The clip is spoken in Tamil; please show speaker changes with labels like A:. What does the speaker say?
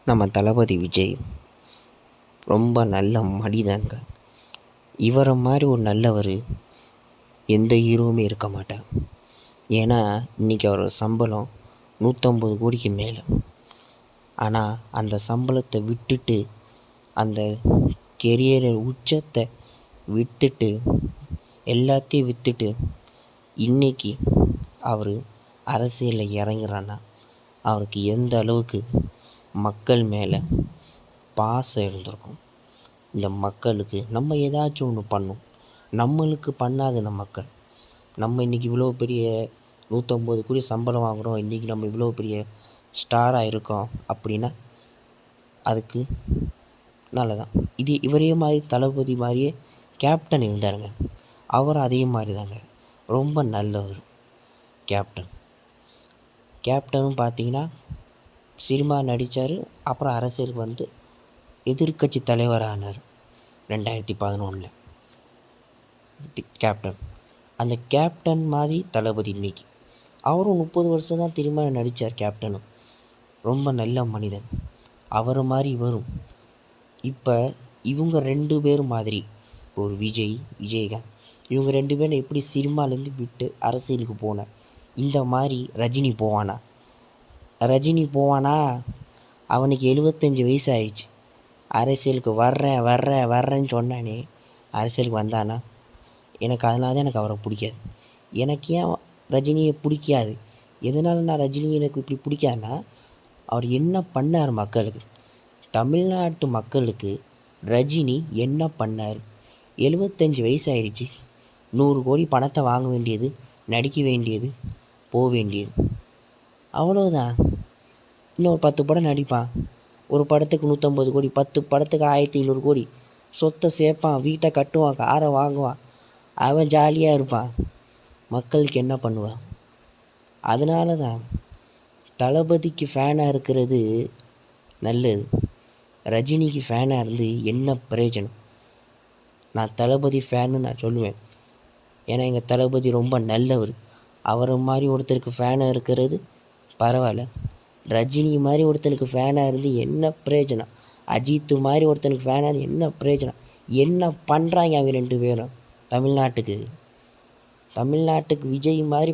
A: நம்ம தளபதி விஜய் ரொம்ப நல்ல மனிதங்க. இவரை மாதிரி ஒரு நல்லவர் எந்த ஹீரோவுமே இருக்க மாட்டார். ஏன்னா இன்றைக்கி அவரோட சம்பளம் 150 கோடிக்கு மேலே. ஆனால் அந்த சம்பளத்தை விட்டுட்டு, அந்த கெரியரை உச்சத்தை விட்டுட்டு, எல்லாத்தையும் விற்றுட்டு இன்றைக்கி அவர் அரசியலில் இறங்குறான்னா அவருக்கு எந்த அளவுக்கு மக்கள் மேலே பாசம் இருந்திருக்கும். இந்த மக்களுக்கு நம்ம ஏதாச்சும் ஒன்று பண்ணணும், நம்மளுக்கு பண்ணாத இந்த மக்கள். நம்ம இன்றைக்கி இவ்வளோ பெரிய 150 கோடி சம்பளம் வாங்குகிறோம், இன்றைக்கி நம்ம இவ்வளோ பெரிய ஸ்டாராக இருக்கோம் அப்படின்னா அதுக்கு நல்லதான். இது இவரே மாதிரி தளபதி மாதிரியே கேப்டன் இருந்தாருங்க. அவர் அதே மாதிரி தாங்க, ரொம்ப நல்லவர் கேப்டனும் பார்த்தீங்கன்னா சினிமா நடித்தார். அப்புறம் அரசியலுக்கு வந்து எதிர்க்கட்சி தலைவரானார் 2011 கேப்டன். அந்த கேப்டன் மாதிரி தளபதி இன்றைக்கி அவரும் 30 வருஷம் தான் திரும்ப நடித்தார். கேப்டனும் ரொம்ப நல்ல மனிதன். அவர் மாதிரி இவரும். இப்போ இவங்க 2 பேரும் மாதிரி ஒரு விஜயகாந்த் இவங்க 2 பேரும் எப்படி சினிமாலேருந்து விட்டு அரசியலுக்கு போன இந்த மாதிரி ரஜினி போவானா? அவனுக்கு 75 வயசு ஆயிடுச்சு. அரசியலுக்கு வர்றேன்னு சொன்னானே, அரசியலுக்கு வந்தானா? அதனால தான் எனக்கு அவரை பிடிக்காது. எனக்கு ஏன் ரஜினியை பிடிக்காது, எதனால நான் ரஜினி எனக்கு இப்படி பிடிக்காதுன்னா, அவர் என்ன பண்ணார் மக்களுக்கு, தமிழ்நாட்டு மக்களுக்கு ரஜினி என்ன பண்ணார்? 75 வயசு ஆயிடுச்சு. 100 கோடி பணத்தை வாங்க வேண்டியது, நடிக்க வேண்டியது, போக வேண்டியது, அவ்வளோதான். இன்னொரு 10 படம் நடிப்பான். ஒரு படத்துக்கு 150 கோடி, 10 படத்துக்கு 1500 கோடி சொத்தை சேர்ப்பான், வீட்டை கட்டுவான், காரை வாங்குவான், அவன் ஜாலியாக இருப்பான். மக்களுக்கு என்ன பண்ணுவான்? அதனால தான் தளபதிக்கு ஃபேனாக இருக்கிறது நல்லது. ரஜினிக்கு ஃபேனாக இருந்து என்ன பிரயோஜனம்? நான் தளபதி ஃபேன்னு நான் சொல்லுவேன். ஏன்னா எங்கள் தளபதி ரொம்ப நல்லவர். அவரை மாதிரி ஒருத்தருக்கு ஃபேனாக இருக்கிறது பரவாயில்ல. ரஜினி மாதிரி ஒருத்தனுக்கு ஃபேனாக இருந்து என்ன பிரயோஜனம்? அஜித்து மாதிரி ஒருத்தனுக்கு ஃபேனாக இருந்து என்ன பிரயோஜனம்? என்ன பண்ணுறாங்க அவங்க 2 பேரும் தமிழ்நாட்டுக்கு? விஜய் மாதிரி